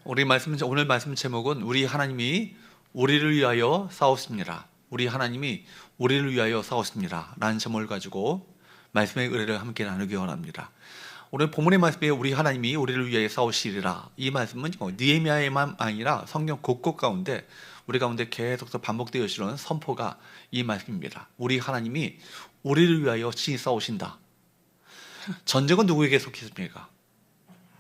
오늘 말씀 제목은 우리 하나님이 우리를 위하여 싸우십니다. 우리 하나님이 우리를 위하여 싸우십니다 라는 제목을 가지고 말씀의 의뢰를 함께 나누기 원합니다. 오늘 본문의 말씀에 우리 하나님이 우리를 위하여 싸우시리라, 이 말씀은 느헤미야에만 아니라 성경 곳곳 가운데 우리 가운데 계속 반복되어지는 선포가 이 말씀입니다. 우리 하나님이 우리를 위하여 친히 싸우신다. 전쟁은 누구에게 속했습니까?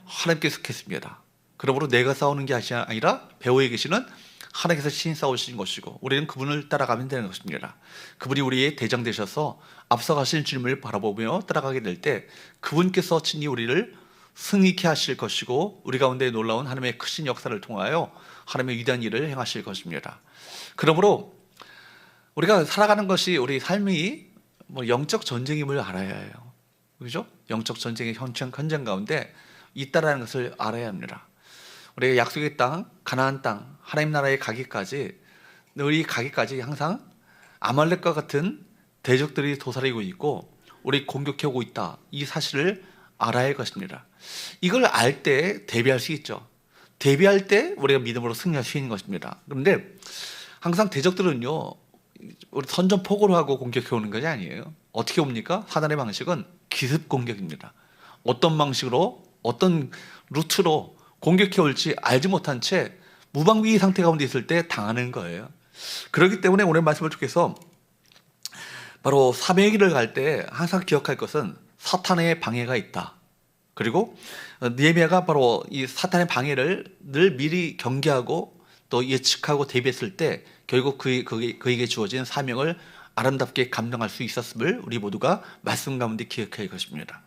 하나님께 속했습니다. 그러므로 내가 싸우는 게 아니라 배후에 계시는 하나님께서 친히 싸우신 것이고, 우리는 그분을 따라가면 되는 것입니다. 그분이 우리의 대장 되셔서 앞서가신 주님을 바라보며 따라가게 될 때 그분께서 친히 우리를 승리케 하실 것이고, 우리 가운데 놀라운 하나님의 크신 역사를 통하여 하나님의 위대한 일을 행하실 것입니다. 그러므로 우리가 살아가는 것이, 우리 삶이 영적 전쟁임을 알아야 해요. 그죠? 영적 전쟁의 현장 가운데 있다라는 것을 알아야 합니다. 우리가 약속의 땅, 가나안 땅, 하나님 나라에 가기까지 항상 아말렉과 같은 대적들이 도사리고 있고 우리 공격해 오고 있다, 이 사실을 알아야 할 것입니다. 이걸 알 때 대비할 수 있죠. 대비할 때 우리가 믿음으로 승리할 수 있는 것입니다. 그런데 항상 대적들은요, 우리 선전포고를 하고 공격해 오는 것이 아니에요. 어떻게 옵니까? 사단의 방식은 기습 공격입니다. 어떤 방식으로, 어떤 루트로 공격해 올지 알지 못한 채 무방비 상태 가운데 있을 때 당하는 거예요. 그렇기 때문에 오늘 말씀을 통해서 바로 사명의 길을 갈 때 항상 기억할 것은 사탄의 방해가 있다. 그리고 느헤미야가 바로 이 사탄의 방해를 늘 미리 경계하고 또 예측하고 대비했을 때 결국 그에게 주어진 사명을 아름답게 감당할 수 있었음을 우리 모두가 말씀 가운데 기억할 것입니다.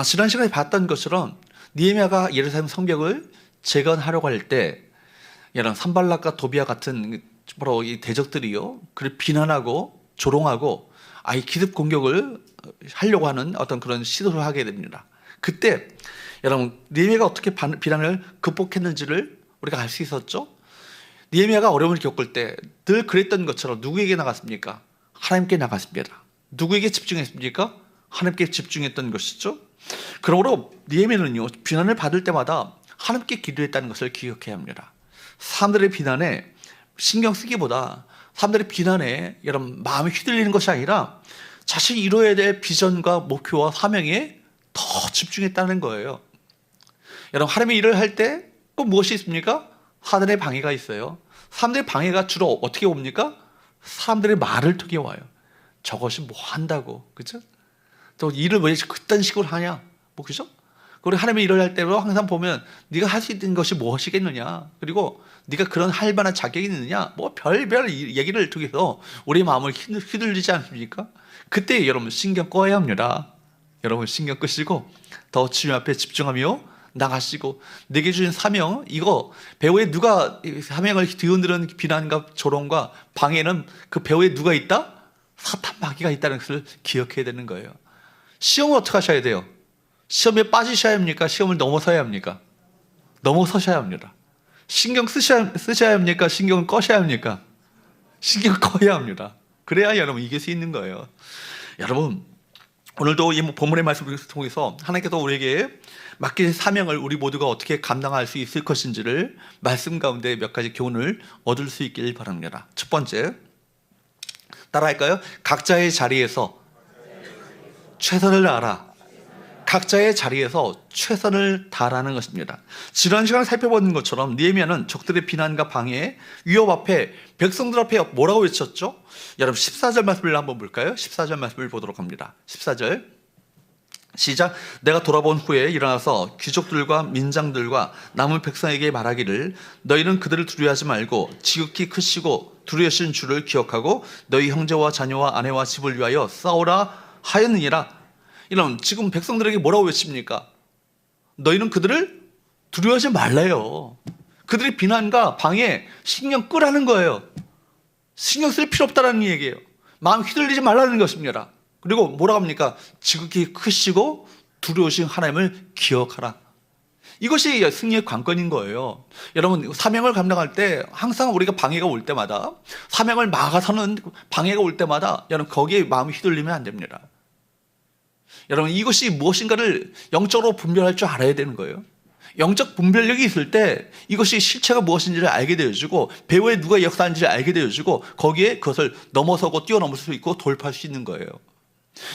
지난 시간에 봤던 것처럼 느헤미야가 예루살렘 성벽을 재건하려고 할 때 이런 산발락과 도비아 같은 바로 이 대적들이요, 그를 비난하고 조롱하고 아예 기습 공격을 하려고 하는 어떤 그런 시도를 하게 됩니다. 그때 여러분, 느헤미야가 어떻게 비난을 극복했는지를 우리가 알 수 있었죠. 느헤미야가 어려움을 겪을 때 늘 그랬던 것처럼 누구에게 나갔습니까? 하나님께 나갔습니다. 누구에게 집중했습니까? 하나님께 집중했던 것이죠. 그러므로 느헤미야는요, 비난을 받을 때마다 하나님께 기도했다는 것을 기억해야 합니다. 사람들의 비난에 신경 쓰기보다 사람들의 비난에 여러분 마음이 휘둘리는 것이 아니라 자신이 이루어야 될 비전과 목표와 사명에 더 집중했다는 거예요. 여러분, 하나님의 일을 할 때 꼭 무엇이 있습니까? 사단의 방해가 있어요. 사람들의 방해가 주로 어떻게 옵니까? 사람들의 말을 통해 와요. 저것이 뭐 한다고, 그죠? 또 일을 왜 그딴 식으로 하냐, 그죠? 그리고 하나님의 일을 할 때로 항상 보면 네가 할 수 있는 것이 무엇이겠느냐, 그리고 네가 그런 할 만한 자격이 있느냐, 별별 얘기를 통해서 우리 마음을 휘둘리지 않습니까? 그때 여러분 신경 꺼야 합니다. 여러분 신경 끄시고 더 주님 앞에 집중하며 나가시고, 내게 주신 사명, 이거 배후에 누가 사명을 뒤흔드는 비난과 조롱과 방해는 그 배후에 누가 있다? 사탄 마귀가 있다는 것을 기억해야 되는 거예요. 시험을 어떻게 하셔야 돼요? 시험에 빠지셔야 합니까? 시험을 넘어서야 합니까? 넘어서셔야 합니다. 신경 쓰셔야 합니까? 신경을 꺼셔야 합니까? 신경 꺼야 합니다. 그래야 여러분 이길 수 있는 거예요. 여러분, 오늘도 이 본문의 말씀을 통해서 하나님께서 우리에게 맡긴 사명을 우리 모두가 어떻게 감당할 수 있을 것인지를 말씀 가운데 몇 가지 교훈을 얻을 수 있길 바랍니다. 첫 번째, 따라할까요? 각자의 자리에서 최선을 다하라. 각자의 자리에서 최선을 다하라는 것입니다. 지난 시간에 살펴본 것처럼 느헤미야는 적들의 비난과 방해, 위협 앞에, 백성들 앞에 뭐라고 외쳤죠? 여러분 14절 말씀을 한번 볼까요? 14절 말씀을 보도록 합니다. 14절 시작. 내가 돌아본 후에 일어나서 귀족들과 민장들과 남은 백성에게 말하기를, 너희는 그들을 두려워하지 말고 지극히 크시고 두려우신 주를 기억하고 너희 형제와 자녀와 아내와 집을 위하여 싸우라 하였느니라. 이런, 지금 백성들에게 뭐라고 외칩니까? 너희는 그들을 두려워하지 말래요. 그들의 비난과 방해 신경 끄라는 거예요. 신경 쓸 필요 없다는 얘기예요. 마음 휘둘리지 말라는 것입니다. 그리고 뭐라고 합니까? 지극히 크시고 두려우신 하나님을 기억하라. 이것이 승리의 관건인 거예요. 여러분, 사명을 감당할 때 항상 우리가 방해가 올 때마다, 사명을 막아서는 방해가 올 때마다 여러분 거기에 마음이 휘둘리면 안 됩니다. 여러분, 이것이 무엇인가를 영적으로 분별할 줄 알아야 되는 거예요. 영적 분별력이 있을 때 이것이 실체가 무엇인지를 알게 되어주고 배후에 누가 역사하는지를 알게 되어주고 거기에 그것을 넘어서고 뛰어넘을 수 있고 돌파할 수 있는 거예요.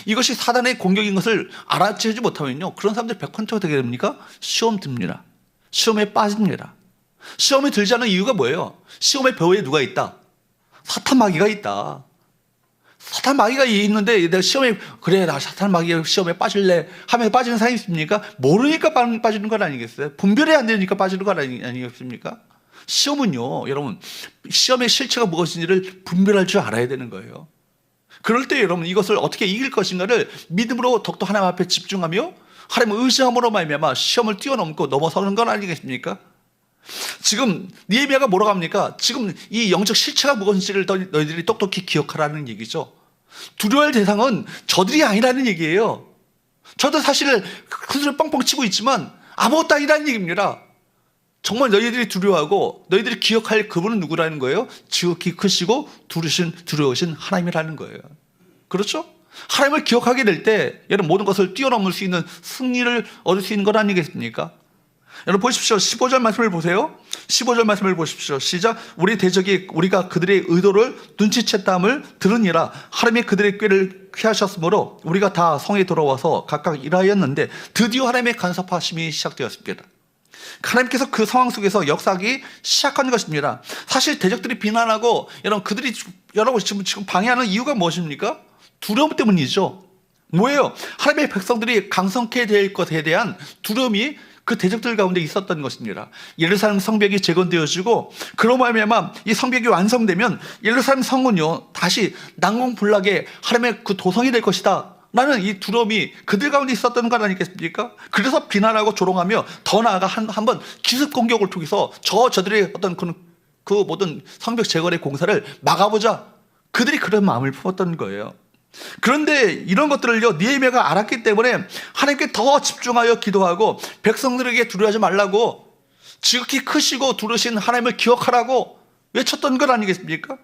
이것이 사단의 공격인 것을 알아채지 못하면요, 그런 사람들 100% 어떻게 됩니까? 시험 듭니다. 시험에 빠집니다. 시험에 들지 않은 이유가 뭐예요? 시험의 배후에 누가 있다? 사탄 마귀가 있다. 사탄 마귀가 있는데 내가 시험에, 그래 나 사탄 마귀 시험에 빠질래 하면서 빠지는 사람이 있습니까? 모르니까 빠지는 건 아니겠어요? 분별이 안 되니까 빠지는 건 아니겠습니까? 시험은요, 여러분, 시험의 실체가 무엇인지를 분별할 줄 알아야 되는 거예요. 그럴 때 여러분, 이것을 어떻게 이길 것인가를 믿음으로 더욱더 하나님 앞에 집중하며 하나님을 의지함으로 말미암아 시험을 뛰어넘고 넘어서는 건 아니겠습니까? 지금 느헤미야가 뭐라고 합니까? 지금 이 영적 실체가 무엇인지를 너희들이 똑똑히 기억하라는 얘기죠. 두려워할 대상은 저들이 아니라는 얘기예요. 저도 사실 큰 소리 뻥뻥 치고 있지만 아무것도 아니라는 얘기입니다. 정말 너희들이 두려워하고 너희들이 기억할 그분은 누구라는 거예요? 지극히 크시고 두려우신 하나님이라는 거예요. 그렇죠? 하나님을 기억하게 될 때 여러분, 모든 것을 뛰어넘을 수 있는 승리를 얻을 수 있는 것 아니겠습니까? 여러분 보십시오. 15절 말씀을 보세요. 15절 말씀을 보십시오. 시작. 우리 대적이 우리가 그들의 의도를 눈치챘다함을 들으니라. 하나님이 그들의 꾀를 피하셨으므로 우리가 다 성에 돌아와서 각각 일하였는데 드디어 하나님의 간섭하심이 시작되었습니다. 하나님께서 그 상황 속에서 역사하기 시작한 것입니다. 사실 대적들이 비난하고 여러분 지금 방해하는 이유가 무엇입니까? 두려움 때문이죠. 뭐예요? 하나님의 백성들이 강성케 될 것에 대한 두려움이 그 대적들 가운데 있었던 것입니다. 예루살렘 성벽이 재건되어지고 그로 말미암아 이 성벽이 완성되면 예루살렘 성은요 다시 난공불락의 하나님의 그 도성이 될 것이다 라는 이 두려움이 그들 가운데 있었던 것 아니겠습니까? 그래서 비난하고 조롱하며 더 나아가 한번 기습 공격을 통해서 저들의 어떤 그 모든 성벽 재건의 공사를 막아보자, 그들이 그런 마음을 품었던 거예요. 그런데 이런 것들을요 느헤미야가 알았기 때문에 하나님께 더 집중하여 기도하고 백성들에게 두려워하지 말라고, 지극히 크시고 두르신 하나님을 기억하라고 외쳤던 것 아니겠습니까?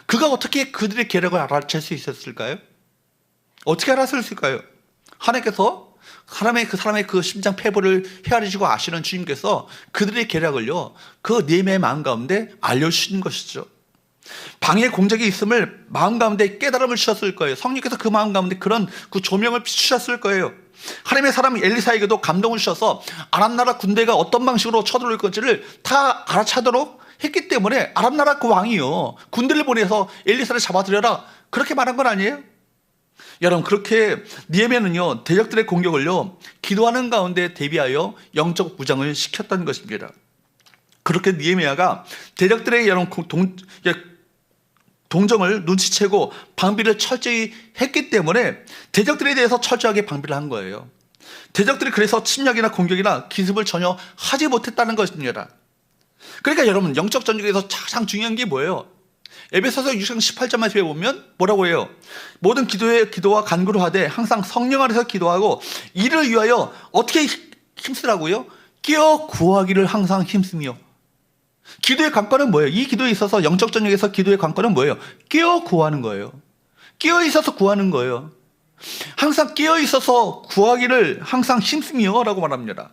그가 어떻게 그들의 계략을 알아챌 수 있었을까요? 어떻게 알았을까요? 하나님께서 그 사람의 그 심장 패부를 헤아리시고 아시는 주님께서 그들의 계략을요 그 느헤미야의 마음 가운데 알려주신 것이죠. 방해 공작이 있음을 마음 가운데 깨달음을 주셨을 거예요. 성령께서 그 마음 가운데 그런 그 조명을 비추셨을 거예요. 하나님의 사람 엘리사에게도 감동을 주셔서 아람 나라 군대가 어떤 방식으로 쳐들어올 건지를 다 알아차도록 했기 때문에 아람 나라 그 왕이요 군대를 보내서 엘리사를 잡아들여라 그렇게 말한 건 아니에요? 여러분, 그렇게 느헤미야는요 대적들의 공격을요 기도하는 가운데 대비하여 영적 무장을 시켰다는 것입니다. 그렇게 느헤미야가 대적들의 동정을 눈치채고 방비를 철저히 했기 때문에 대적들에 대해서 철저하게 방비를 한 거예요. 대적들이 그래서 침략이나 공격이나 기습을 전혀 하지 못했다는 것입니다. 그러니까 여러분, 영적 전쟁에서 가장 중요한 게 뭐예요? 에베소서 6장 18절 말씀에 보면 뭐라고 해요? 모든 기도와 간구를 하되 항상 성령 안에서 기도하고 이를 위하여 어떻게 힘쓰라고요? 깨어 구하기를 항상 힘쓰며. 기도의 관건은 뭐예요? 이 기도에 있어서 영적 전쟁에서 기도의 관건은 뭐예요? 깨어 구하는 거예요. 깨어 있어서 구하는 거예요. 항상 깨어 있어서 구하기를 항상 힘쓰며 라고 말합니다.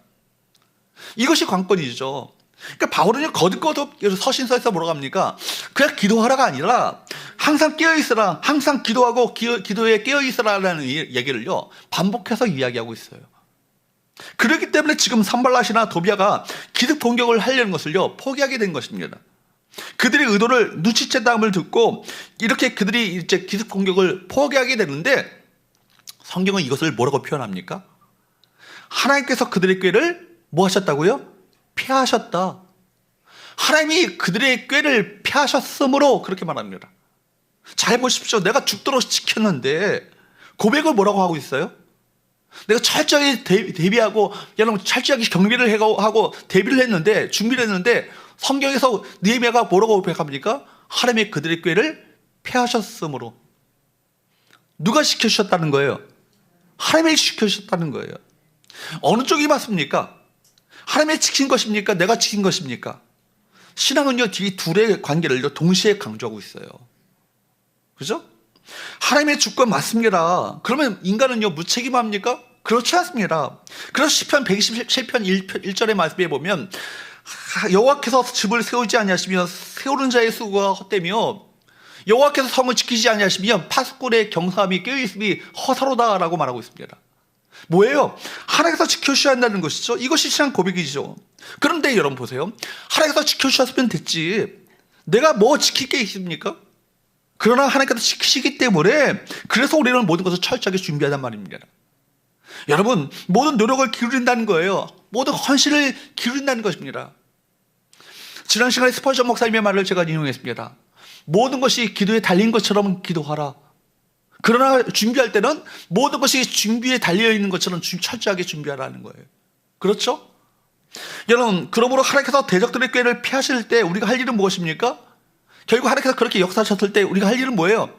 이것이 관건이죠. 그러니까 바울은요 거듭거듭 서신서에서 뭐라고 합니까? 그냥 기도하라가 아니라 항상 깨어 있으라, 항상 기도하고 기도에 깨어 있으라라는 얘기를요 반복해서 이야기하고 있어요. 그렇기 때문에 지금 산발랏이나 도비아가 기습 공격을 하려는 것을요 포기하게 된 것입니다. 그들의 의도를 눈치챘다함을 듣고 이렇게 그들이 이제 기습 공격을 포기하게 되는데 성경은 이것을 뭐라고 표현합니까? 하나님께서 그들의 꾀를 뭐 하셨다고요? 피하셨다. 하나님이 그들의 꾀를 피하셨으므로 그렇게 말합니다. 잘 보십시오. 내가 죽도록 지켰는데 고백을 뭐라고 하고 있어요? 내가 철저히 대비하고 여러분 철저하게 경비를 하고 대비를 했는데 준비를 했는데 성경에서 느헤미야가 뭐라고 고백합니까? 하나님의 그들의 꾀를 피하셨으므로. 누가 시켜주셨다는 거예요? 하나님이 시켜주셨다는 거예요. 어느 쪽이 맞습니까? 하나님이 지킨 것입니까? 내가 지킨 것입니까? 신앙은요 이 둘의 관계를 동시에 강조하고 있어요. 그죠? 하나님의 주권 맞습니다. 그러면 인간은요 무책임합니까? 그렇지 않습니다. 그래서 시편 127편 1절의 말씀에 보면 여호와께서 집을 세우지 아니하시며 세우는 자의 수고가 헛되며 여호와께서 성을 지키지 아니하시면 파수꾼의 경사함이 깨어있음이 허사로다라고 말하고 있습니다. 뭐예요? 하나님께서 지켜주셔야 한다는 것이죠. 이것이 신앙 고백이죠. 그런데 여러분 보세요. 하나님께서 지켜주셨으면 됐지. 내가 뭐 지킬 게 있습니까? 그러나 하나님께서 지키시기 때문에 그래서 우리는 모든 것을 철저하게 준비하단 말입니다. 여러분, 모든 노력을 기울인다는 거예요. 모든 헌신을 기울인다는 것입니다. 지난 시간에 스펄전 목사님의 말을 제가 인용했습니다. 모든 것이 기도에 달린 것처럼 기도하라. 그러나 준비할 때는 모든 것이 준비에 달려있는 것처럼 철저하게 준비하라는 거예요. 그렇죠? 여러분, 그러므로 하나님께서 대적들의 꾀를 피하실 때 우리가 할 일은 무엇입니까? 결국 하나님께서 그렇게 역사하셨을 때 우리가 할 일은 뭐예요?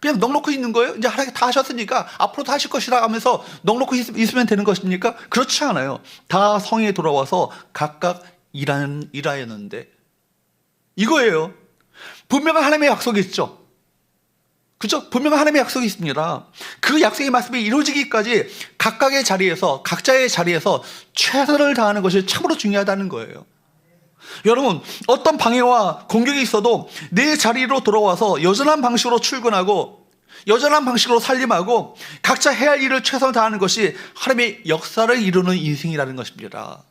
그냥 넉놓고 있는 거예요? 이제 하나님께서 다 하셨으니까 앞으로 다 하실 것이라 하면서 넉놓고 있으면 되는 것입니까? 그렇지 않아요. 다 성에 돌아와서 각각 일하였는데 이거예요. 분명한 하나님의 약속이 있죠. 그죠? 분명한 하나님의 약속이 있습니다. 그 약속의 말씀이 이루어지기까지 각각의 자리에서, 각자의 자리에서 최선을 다하는 것이 참으로 중요하다는 거예요. 여러분, 어떤 방해와 공격이 있어도 내 자리로 돌아와서 여전한 방식으로 출근하고 여전한 방식으로 살림하고 각자 해야 할 일을 최선을 다하는 것이 하나님의 역사를 이루는 인생이라는 것입니다.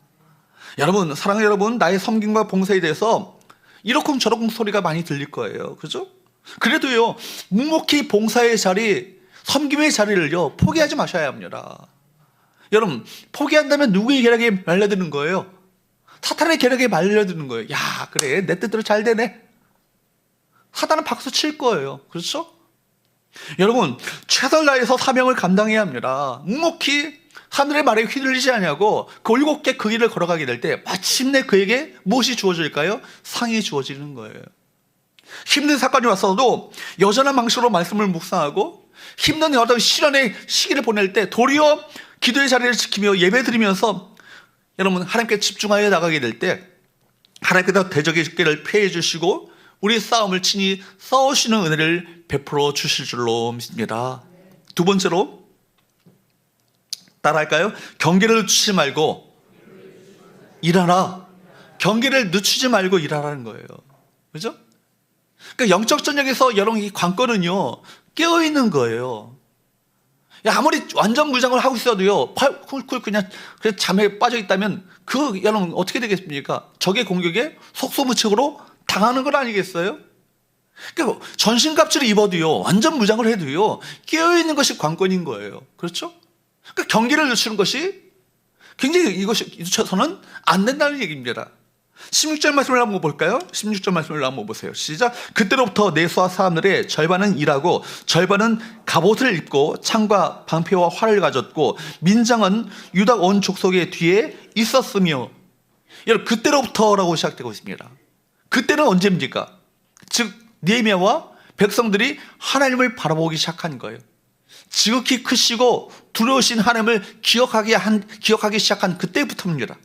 여러분, 사랑하는 여러분, 나의 섬김과 봉사에 대해서 이러쿵 저러쿵 소리가 많이 들릴 거예요. 그죠? 그래도요, 묵묵히 봉사의 자리, 섬김의 자리를요, 포기하지 마셔야 합니다. 여러분, 포기한다면 누구의 계략에 말려드는 거예요? 사탄의 계략에 말려드는 거예요. 야, 그래, 내 뜻대로 잘 되네. 사탄은 박수 칠 거예요. 그렇죠? 여러분, 최선을 다해서 사명을 감당해야 합니다. 묵묵히 하늘의 말에 휘둘리지 않냐고 올곧게 그 길을 걸어가게 될 때 마침내 그에게 무엇이 주어질까요? 상이 주어지는 거예요. 힘든 사건이 왔어도 여전한 방식으로 말씀을 묵상하고 힘든 어떤 시련의 시기를 보낼 때 도리어 기도의 자리를 지키며 예배 드리면서 여러분 하나님께 집중하여 나가게 될 때 하나님께서 대적의 꾀를 피해 주시고 우리 싸움을 친히 싸우시는 은혜를 베풀어 주실 줄로 믿습니다. 두 번째로 따라할까요? 경계를 늦추지 말고 일하라. 경계를 늦추지 말고 일하라는 거예요. 그죠? 그러니까 영적 전쟁에서 여러분 이 관건은요, 깨어있는 거예요. 야, 아무리 완전 무장을 하고 있어도요, 쿨쿨 그냥 잠에 빠져 있다면 그 여러분 어떻게 되겠습니까? 적의 공격에 속수무책으로 당하는 건 아니겠어요? 그러니까 전신갑주를 입어도요, 완전 무장을 해도요, 깨어있는 것이 관건인 거예요. 그렇죠? 그러니까 경계를 늦추는 것이 굉장히 이것이 늦춰서는 안 된다는 얘기입니다. 16절 말씀을 한번 볼까요? 16절 말씀을 한번 보세요. 시작. 그때로부터 내수와 사람들의 절반은 일하고 절반은 갑옷을 입고 창과 방패와 활을 가졌고 민장은 유다 온 족속의 뒤에 있었으며. 여러분, 그때로부터라고 시작되고 있습니다. 그때는 언제입니까? 즉 느헤미야와 백성들이 하나님을 바라보기 시작한 거예요. 지극히 크시고 두려우신 하나님을 기억하기 시작한 그때부터입니다.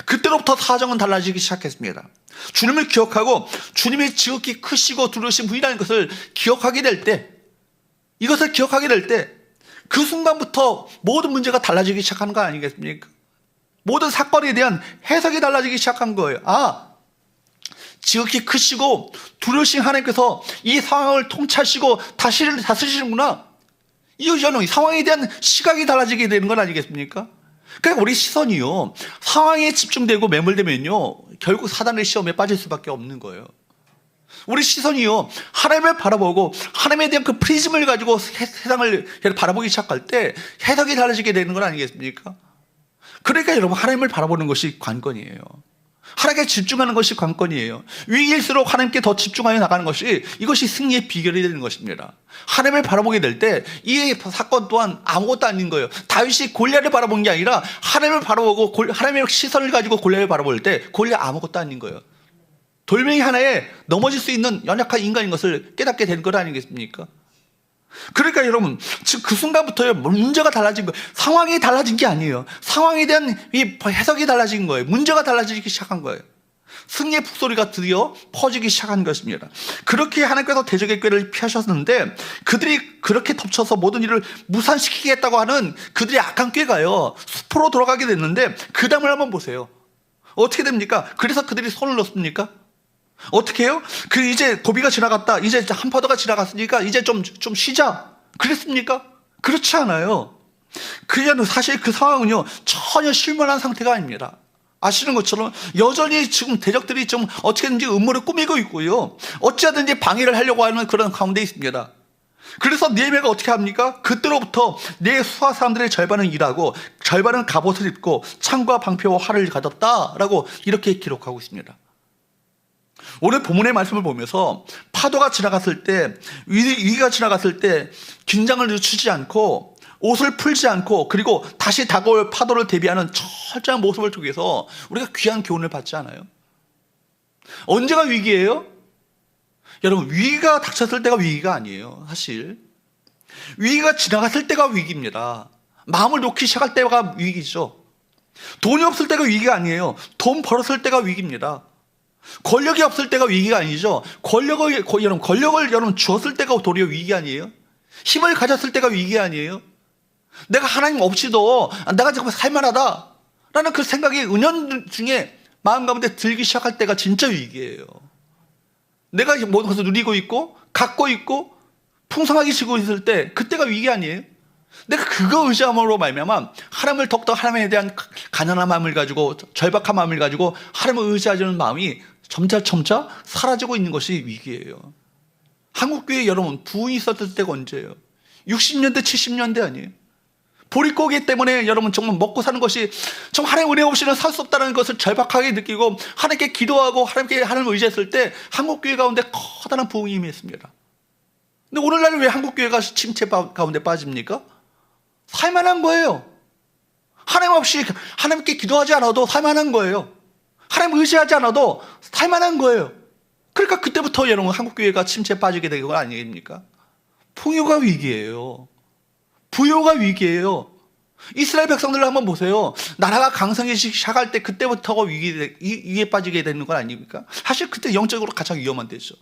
그때로부터 사정은 달라지기 시작했습니다. 주님을 기억하고 주님이 지극히 크시고 두려우신 분이라는 것을 기억하게 될 때, 이것을 기억하게 될 때 그 순간부터 모든 문제가 달라지기 시작하는 거 아니겠습니까? 모든 사건에 대한 해석이 달라지기 시작한 거예요. 아, 지극히 크시고 두려우신 하나님께서 이 상황을 통찰하시고 다스리시는구나. 이 상황에 대한 시각이 달라지게 되는 건 아니겠습니까? 그러니까 우리 시선이요, 상황에 집중되고 매몰되면요, 결국 사단의 시험에 빠질 수밖에 없는 거예요. 우리 시선이요, 하나님을 바라보고 하나님에 대한 그 프리즘을 가지고 세상을 바라보기 시작할 때 해석이 달라지게 되는 건 아니겠습니까? 그러니까 여러분, 하나님을 바라보는 것이 관건이에요. 하나님께 집중하는 것이 관건이에요. 위기일수록 하나님께 더 집중하여 나가는 것이, 이것이 승리의 비결이 되는 것입니다. 하나님을 바라보게 될 때 이 사건 또한 아무것도 아닌 거예요. 다윗이 골리앗을 바라본 게 아니라 하나님을 바라보고 하나님의 시선을 가지고 골리앗을 바라볼 때 골리앗 아무것도 아닌 거예요. 돌멩이 하나에 넘어질 수 있는 연약한 인간인 것을 깨닫게 된 것 아니겠습니까? 그러니까 여러분, 지금 그 순간부터 문제가 달라진 거예요. 상황이 달라진 게 아니에요. 상황에 대한 이 해석이 달라진 거예요. 문제가 달라지기 시작한 거예요. 승리의 북소리가 드디어 퍼지기 시작한 것입니다. 그렇게 하나님께서 대적의 꾀를 피하셨는데 그들이 그렇게 덮쳐서 모든 일을 무산시키겠다고 하는 그들의 악한 꾀가요 숲으로 돌아가게 됐는데 그 다음을 한번 보세요. 어떻게 됩니까? 그래서 그들이 손을 넣습니까? 어떻게 해요? 이제 고비가 지나갔다. 이제 한 파도가 지나갔으니까 이제 좀 쉬자. 그랬습니까? 그렇지 않아요. 사실 그 상황은요 전혀 실만한 상태가 아닙니다. 아시는 것처럼 여전히 지금 대적들이 좀 어떻게든지 음모를 꾸미고 있고요. 어찌하든지 방해를 하려고 하는 그런 가운데 있습니다. 그래서 느헤미야가 어떻게 합니까? 그때로부터 내 수하 사람들의 절반은 일하고 절반은 갑옷을 입고 창과 방패와 활을 가졌다라고 이렇게 기록하고 있습니다. 오늘 본문의 말씀을 보면서 파도가 지나갔을 때, 위기가 지나갔을 때 긴장을 늦추지 않고 옷을 풀지 않고 그리고 다시 다가올 파도를 대비하는 철저한 모습을 통해서 우리가 귀한 교훈을 받지 않아요? 언제가 위기예요? 여러분, 위기가 닥쳤을 때가 위기가 아니에요. 사실 위기가 지나갔을 때가 위기입니다. 마음을 놓기 시작할 때가 위기죠. 돈이 없을 때가 위기가 아니에요. 돈 벌었을 때가 위기입니다. 권력이 없을 때가 위기가 아니죠. 권력을 여러분 주었을 때가 도리어 위기 아니에요? 힘을 가졌을 때가 위기 아니에요? 내가 하나님 없이도 내가 지금 살만하다 라는 그 생각이 은연중에 마음 가운데 들기 시작할 때가 진짜 위기예요. 내가 모든 것을 누리고 있고 갖고 있고 풍성하게 지고 있을 때 그때가 위기 아니에요? 내가 그거 의지함으로 말미암아 하나님을 더욱더 하나님에 대한 가난한 마음을 가지고 절박한 마음을 가지고 하나님을 의지하려는 마음이 점차 사라지고 있는 것이 위기예요. 한국교회 여러분 부흥이 있었을 때가 언제예요? 60년대 70년대 아니에요? 보릿고기 때문에 여러분 정말 먹고 사는 것이 정말 하나님의 은혜 없이는 살 수 없다는 것을 절박하게 느끼고 하나님께 기도하고 하나님을 의지했을 때 한국교회 가운데 커다란 부흥이 임했습니다. 근데 오늘날 왜 한국교회가 침체 가운데 빠집니까? 살만한 거예요. 하나님 없이 하나님께 기도하지 않아도 살만한 거예요. 하나님 의지하지 않아도 살만한 거예요. 그러니까 그때부터 여러분 한국교회가 침체에 빠지게 되는 거 아닙니까? 풍요가 위기예요. 부요가 위기예요. 이스라엘 백성들을 한번 보세요. 나라가 강성해지기 시작할 때 그때부터가 위기에 빠지게 되는 건 아닙니까? 사실 그때 영적으로 가장 위험한 때죠.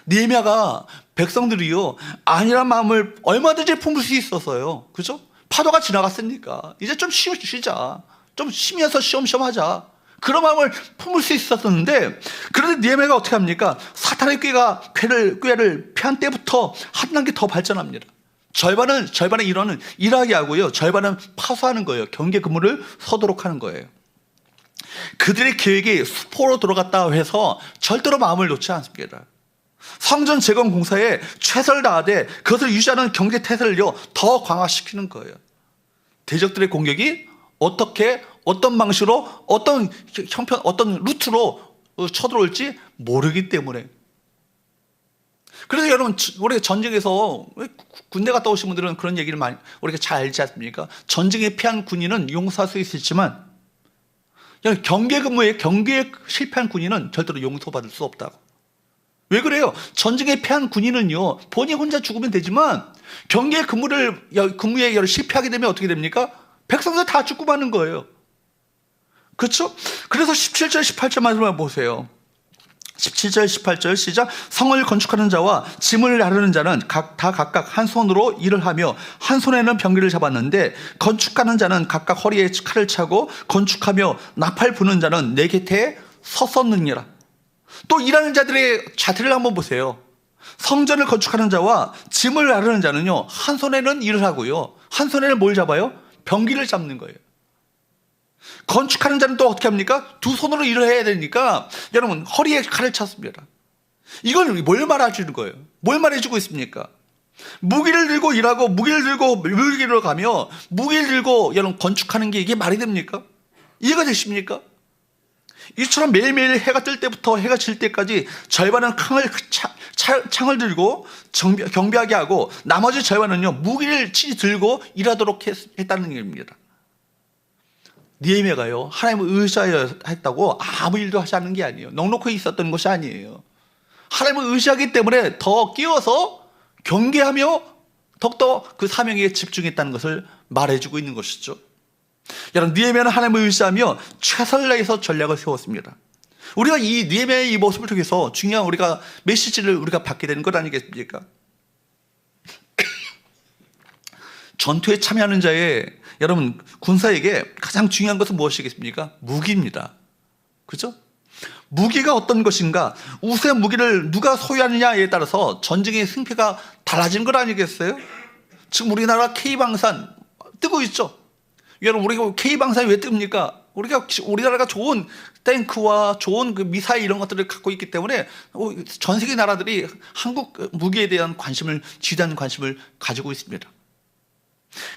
느헤미야가 백성들이요 안일한 마음을 얼마든지 품을 수 있었어요. 그죠? 파도가 지나갔으니까 이제 좀 쉬자. 좀 쉬면서 쉬엄쉬엄하자. 그런 마음을 품을 수 있었는데 그런데 느헤미야가 어떻게 합니까? 사탄의 꾀를 피한 때부터 한 단계 더 발전합니다. 절반의 일원은 일하게 하고요. 절반은 파수하는 거예요. 경계 근무를 서도록 하는 거예요. 그들의 계획이 수포로 들어갔다 해서 절대로 마음을 놓지 않습니다. 성전 재건 공사에 최선을 다하되 그것을 유지하는 경제 태세를요 더 강화시키는 거예요. 대적들의 공격이 어떤 방식으로 어떤 형편 어떤 루트로 쳐들어올지 모르기 때문에. 그래서 여러분 우리가 전쟁에서 군대 갔다 오신 분들은 그런 얘기를 많이 우리가 잘 알지 않습니까? 전쟁에 피한 군인은 용서할 수 있을지만 경계에 실패한 군인은 절대로 용서받을 수 없다고. 왜 그래요? 전쟁에 패한 군인은요 본인이 혼자 죽으면 되지만 경계 근무에 실패하게 되면 어떻게 됩니까? 백성들 다 죽고 마는 거예요. 그렇죠? 그래서 17절 18절 말씀을 보세요. 17절 18절 시작. 성을 건축하는 자와 짐을 나르는 자는 각각 한 손으로 일을 하며 한 손에는 병기를 잡았는데 건축하는 자는 각각 허리에 칼을 차고 건축하며 나팔 부는 자는 내 곁에 섰었느니라. 또 일하는 자들의 자태를 한번 보세요. 성전을 건축하는 자와 짐을 나르는 자는요 한 손에는 일을 하고요 한 손에는 뭘 잡아요? 병기를 잡는 거예요. 건축하는 자는 또 어떻게 합니까? 두 손으로 일을 해야 되니까 여러분 허리에 칼을 찼습니다. 이건 뭘 말해주는 거예요? 뭘 말해주고 있습니까? 무기를 들고 일하고 무기를 들고 물기로 가며 무기를 들고 여러분 건축하는 게 이게 말이 됩니까? 이해가 되십니까? 이처럼 매일매일 해가 뜰 때부터 해가 질 때까지 절반은 창을 들고 경비하게 하고 나머지 절반은요 무기를 들고 일하도록 했다는 얘기입니다. 느헤미야가요 하나님을 의지하여 했다고 아무 일도 하지 않는 게 아니에요. 넉넉히 있었던 것이 아니에요. 하나님을 의지하기 때문에 더 끼워서 경계하며 더욱더 그 사명에 집중했다는 것을 말해주고 있는 것이죠. 여러분, 느헤미야는 하나님을 의지하며 최선을 다해서 전략을 세웠습니다. 우리가 이 느헤미야의 이 모습을 통해서 중요한 우리가 메시지를 우리가 받게 되는 것 아니겠습니까? 전투에 참여하는 자의 여러분 군사에게 가장 중요한 것은 무엇이겠습니까? 무기입니다. 그죠? 무기가 어떤 것인가? 우세 무기를 누가 소유하느냐에 따라서 전쟁의 승패가 달라진 것 아니겠어요? 지금 우리나라 K방산 뜨고 있죠. 여러분, 우리가 K방산이 왜 뜹니까? 우리나라가 좋은 탱크와 좋은 그 미사일 이런 것들을 갖고 있기 때문에 전 세계 나라들이 한국 무기에 대한 관심을, 지대한 관심을 가지고 있습니다.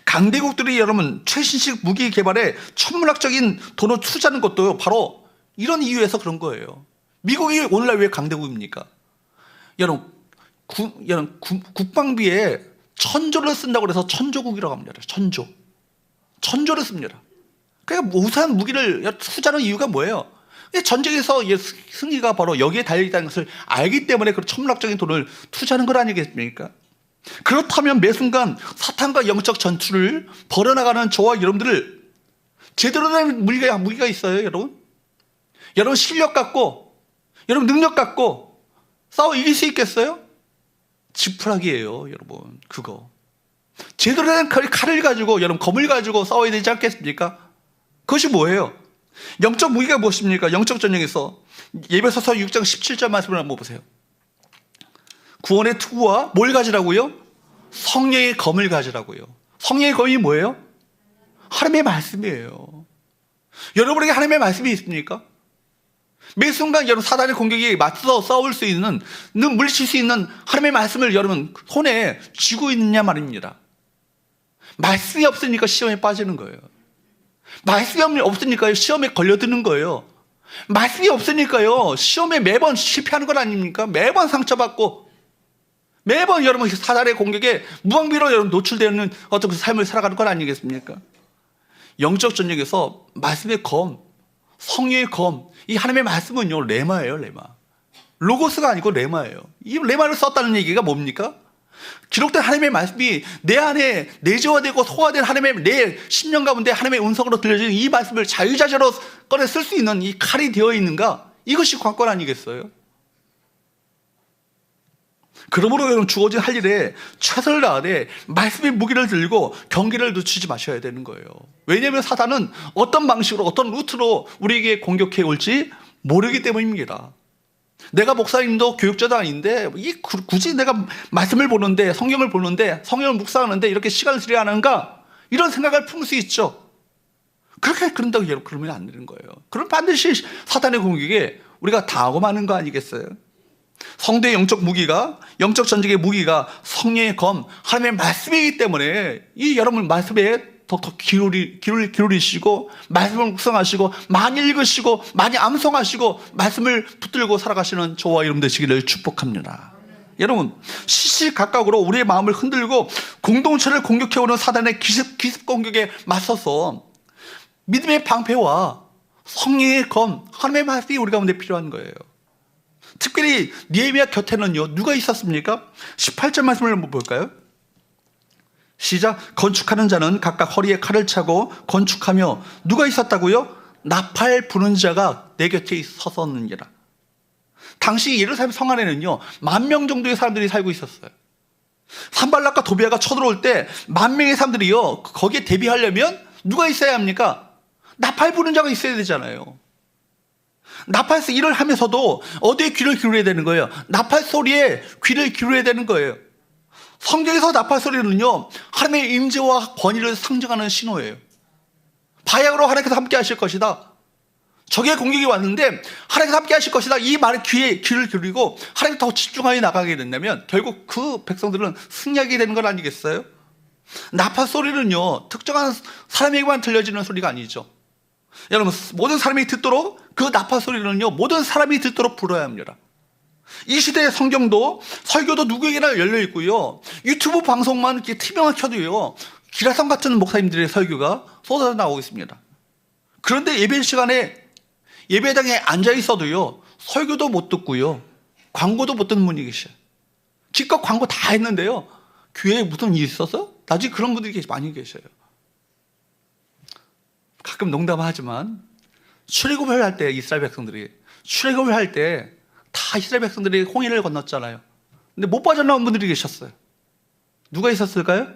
강대국들이 여러분 최신식 무기 개발에 천문학적인 돈을 투자하는 것도 바로 이런 이유에서 그런 거예요. 미국이 오늘날 왜 강대국입니까? 여러분, 국방비에 1,000조를 쓴다고 해서 천조국이라고 합니다. 천조를 씁니다. 그러니까 우수한 무기를 투자하는 이유가 뭐예요? 전쟁에서 승리가 바로 여기에 달려있다는 것을 알기 때문에 그 천문학적인 돈을 투자하는 것 아니겠습니까? 그렇다면 매 순간 사탄과 영적 전투를 벌여나가는 저와 여러분들을 제대로 된 무기가 있어요, 여러분? 여러분 실력 갖고, 여러분 능력 갖고 싸워 이길 수 있겠어요? 지푸라기예요, 여러분. 그거 제대로 된 칼을 가지고, 여러분 검을 가지고 싸워야 되지 않겠습니까? 그것이 뭐예요? 영적 무기가 무엇입니까? 영적 전쟁에서 예배소서 6장 17절 말씀을 한번 보세요. 구원의 투구와 뭘 가지라고요? 성령의 검을 가지라고요. 성령의 검이 뭐예요? 하나님의 말씀이에요. 여러분에게 하나님의 말씀이 있습니까? 매 순간 여러분 사단의 공격에 맞서 싸울 수 있는, 물리칠 수 있는 하나님의 말씀을 여러분 손에 쥐고 있느냐 말입니다. 말씀이 없으니까 시험에 빠지는 거예요. 말씀이 없으니까 시험에 걸려드는 거예요. 말씀이 없으니까요 시험에 매번 실패하는 것 아닙니까? 매번 상처받고 매번 여러분 사단의 공격에 무방비로 여러분 노출되는 어떤 그 삶을 살아가는 것 아니겠습니까? 영적 전쟁에서 말씀의 검, 성령의 검, 이 하나님의 말씀은요 레마예요. 레마. 로고스가 아니고 레마예요. 이 레마를 썼다는 얘기가 뭡니까? 기록된 하나님의 말씀이 내 안에 내재화되고 소화된 하나님의 내 심령 가운데 하나님의 음성으로 들려지는 이 말씀을 자유자재로 꺼내 쓸 수 있는 이 칼이 되어 있는가? 이것이 관건 아니겠어요? 그러므로 여러분 주어진 할 일에 최선을 다하되 말씀의 무기를 들고 경계를 늦추지 마셔야 되는 거예요. 왜냐하면 사단은 어떤 방식으로 어떤 루트로 우리에게 공격해 올지 모르기 때문입니다. 내가 목사님도 교육자도 아닌데 굳이 내가 말씀을 보는데 성경을 보는데 성경을 묵상하는데 이렇게 시간을 들여야 하는가? 이런 생각을 품을 수 있죠. 그런다고 여러분 그러면 안 되는 거예요. 그럼 반드시 사단의 공격에 우리가 당하고 마는 거 아니겠어요? 성도의 영적 무기가, 영적 전쟁의 무기가 성령의 검, 하나님의 말씀이기 때문에 이 여러분 말씀에 더 기울이시고 말씀을 묵상하시고 많이 읽으시고 많이 암송하시고 말씀을 붙들고 살아가시는 저와 여러분 되시기를 축복합니다. 여러분 시시각각으로 우리의 마음을 흔들고 공동체를 공격해오는 사단의 기습 공격에 맞서서 믿음의 방패와 성령의 검, 하나님의 말씀이 우리 가운데 필요한 거예요. 특별히 느헤미야 곁에는요 누가 있었습니까? 18절 말씀을 한번 볼까요? 시작. 건축하는 자는 각각 허리에 칼을 차고 건축하며 누가 있었다고요? 나팔 부는 자가 내 곁에 섰었느니라. 당시 예루살렘 성 안에는요 10,000명 정도의 사람들이 살고 있었어요. 산발락과 도비아가 쳐들어올 때 10,000명의 사람들이요 거기에 대비하려면 누가 있어야 합니까? 나팔 부는 자가 있어야 되잖아요. 나팔 일을 하면서도 어디에 귀를 기울여야 되는 거예요? 나팔 소리에 귀를 기울여야 되는 거예요. 성경에서 나팔 소리는요 하나님의 임재와 권위를 상징하는 신호예요. 바야흐로 하나님께서 함께 하실 것이다. 적의 공격이 왔는데 하나님께서 함께 하실 것이다. 이 말에 귀를 기울이고 하나님께 더 집중하여 나가게 된다면 결국 그 백성들은 승리하게 되는 건 아니겠어요? 나팔 소리는요 특정한 사람에게만 들려지는 소리가 아니죠. 여러분 모든 사람이 듣도록 그 나팔 소리는요 모든 사람이 듣도록 불어야 합니다. 이 시대의 성경도 설교도 누구에게나 열려 있고요 유튜브 방송만 이렇게 TV만 켜도요 기라성 같은 목사님들의 설교가 쏟아져 나오고 있습니다. 그런데 예배 시간에 예배당에 앉아 있어도요 설교도 못 듣고요 광고도 못 듣는 분이 계셔요. 기껏 광고 다 했는데요 교회에 무슨 일이 있어서? 나중에 그런 분들이 많이 계셔요. 가끔 농담하지만 출애굽을 할 때 이스라엘 백성들이 출애굽을 할 때 다 이스라엘 백성들이 홍해를 건넜잖아요. 근데 못 빠져나온 분들이 계셨어요. 누가 있었을까요?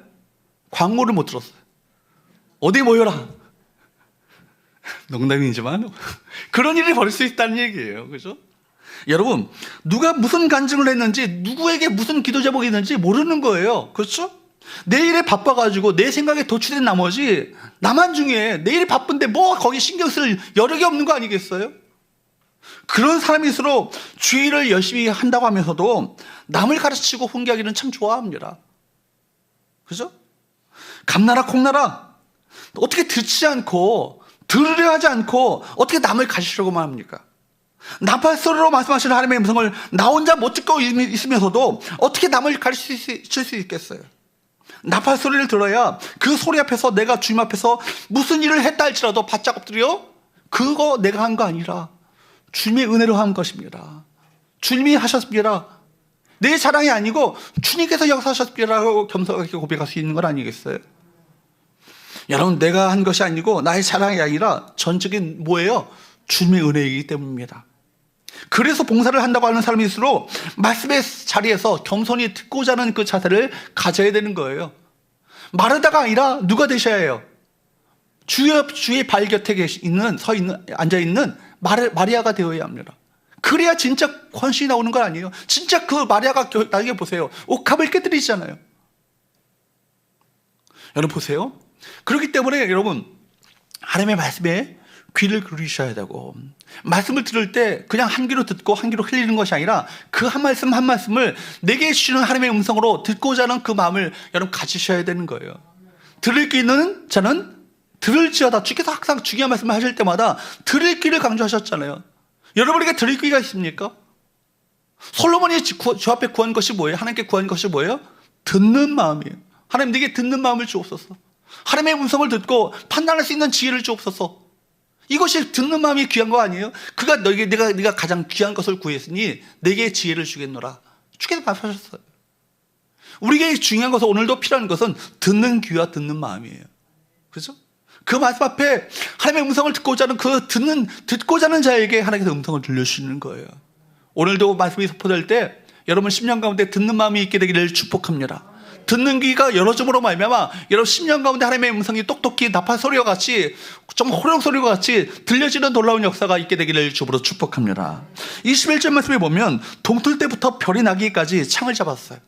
광고를 못 들었어요. 어디 모여라. 농담이지만 그런 일이 벌일 수 있다는 얘기예요. 그죠? 여러분, 누가 무슨 간증을 했는지, 누구에게 무슨 기도 제목이 있는지 모르는 거예요. 그렇죠? 내 일에 바빠가지고 내 생각에 도취된 나머지 나만 중에 내 일이 바쁜데 뭐 거기 신경 쓸 여력이 없는 거 아니겠어요? 그런 사람일수록 주의를 열심히 한다고 하면서도 남을 가르치고 훈계하기는 참 좋아합니다. 그죠? 감나라 콩나라 어떻게 듣지 않고 들으려 하지 않고 어떻게 남을 가르치려고만 합니까? 나팔소리로 말씀하시는 하나님의 음성을 나 혼자 못 듣고 있으면서도 어떻게 남을 가르칠 수 있겠어요? 나팔소리를 들어야 그 소리 앞에서 내가 주님 앞에서 무슨 일을 했다 할지라도 바짝 엎드려 그거 내가 한 거 아니라 주님의 은혜로 한 것입니다. 주님이 하셨습니다. 내 자랑이 아니고 주님께서 역사하셨습니다라고 겸손하게 고백할 수 있는 건 아니겠어요? 여러분, 내가 한 것이 아니고 나의 자랑이 아니라 전적인 뭐예요? 주님의 은혜이기 때문입니다. 그래서 봉사를 한다고 하는 사람일수록 말씀의 자리에서 겸손히 듣고자 하는 그 자세를 가져야 되는 거예요. 마르다가 아니라 누가 되셔야 해요? 주의 발 곁에 앉아있는 마리아가 되어야 합니다. 그래야 진짜 권신이 나오는 건 아니에요. 진짜 그 마리아가 나중에 보세요. 옥합을 깨뜨리잖아요. 여러분 보세요. 그렇기 때문에 여러분, 하나님의 말씀에 귀를 기울이셔야 되고, 말씀을 들을 때 그냥 한 귀로 듣고 한 귀로 흘리는 것이 아니라 그 한 말씀 한 말씀을 내게 주시는 하나님의 음성으로 듣고자 하는 그 마음을 여러분 가지셔야 되는 거예요. 들을 귀 있는 자는 들을지어다. 주께서 항상 중요한 말씀을 하실 때마다 들을 귀를 강조하셨잖아요. 여러분에게 들을 귀가 있습니까? 솔로몬이 주 앞에 구한 것이 뭐예요? 하나님께 구한 것이 뭐예요? 듣는 마음이에요. 하나님, 내게 듣는 마음을 주옵소서. 하나님의 음성을 듣고 판단할 수 있는 지혜를 주옵소서. 이것이 듣는 마음이 귀한 거 아니에요? 그가 네가 가장 귀한 것을 구했으니 내게 지혜를 주겠노라. 주께서 말씀하셨어요. 우리에게 중요한 것은, 오늘도 필요한 것은 듣는 귀와 듣는 마음이에요. 그렇죠? 그 말씀 앞에 하나님의 음성을 듣고자 하는 듣고자 하는 자에게 하나님께서 음성을 들려주시는 거예요. 오늘도 말씀이 선포될 때 여러분 10년 가운데 듣는 마음이 있게 되기를 축복합니다. 듣는 귀가 열어줌으로 말미암아 여러분 10년 가운데 하나님의 음성이 똑똑히 나팔 소리와 같이 좀 호령 소리와 같이 들려지는 놀라운 역사가 있게 되기를 주부로 축복합니다. 21절 말씀에 보면 동틀 때부터 별이 나기까지 창을 잡았어요.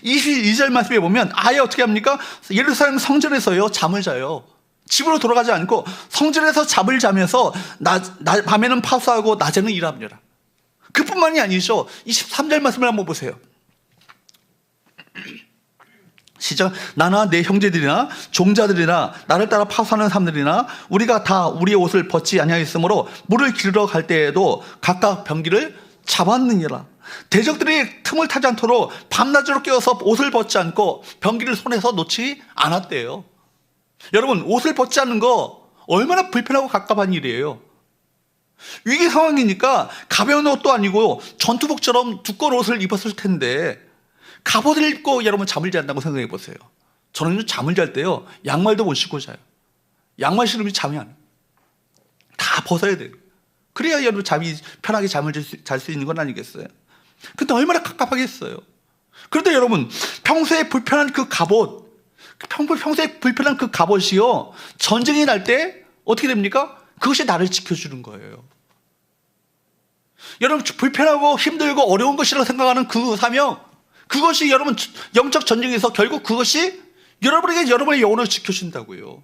22절 말씀에 보면 아예 어떻게 합니까? 예루살렘 성전에서요 잠을 자요. 집으로 돌아가지 않고 성전에서 잠을 자면서 밤에는 파수하고 낮에는 일합니다. 그뿐만이 아니죠. 23절 말씀을 한번 보세요. 시작. 나나 내 형제들이나 종자들이나 나를 따라 파수하는 사람들이나 우리가 다 우리의 옷을 벗지 아니하였으므로 물을 기르러 갈 때에도 각각 병기를 잡았느니라. 대적들이 틈을 타지 않도록 밤낮으로 깨어서 옷을 벗지 않고 병기를 손에서 놓지 않았대요. 여러분, 옷을 벗지 않는 거 얼마나 불편하고 갑갑한 일이에요. 위기 상황이니까 가벼운 옷도 아니고 전투복처럼 두꺼운 옷을 입었을 텐데 갑옷을 입고 여러분 잠을 잔다고 생각해 보세요. 저는 잠을 잘 때요 양말도 못 신고 자요. 양말 신으면 잠이 안 와요. 다 벗어야 돼요. 그래야 여러분 편하게 잠을 잘 수 있는 건 아니겠어요? 근데 얼마나 갑갑하겠어요. 그런데 여러분, 평소에 불편한 그 갑옷, 평소에 불편한 그 갑옷이요 전쟁이 날 때 어떻게 됩니까? 그것이 나를 지켜주는 거예요. 여러분, 불편하고 힘들고 어려운 것이라고 생각하는 그 사명, 그것이 여러분 영적 전쟁에서 결국 그것이 여러분에게 여러분의 영혼을 지켜준다고요.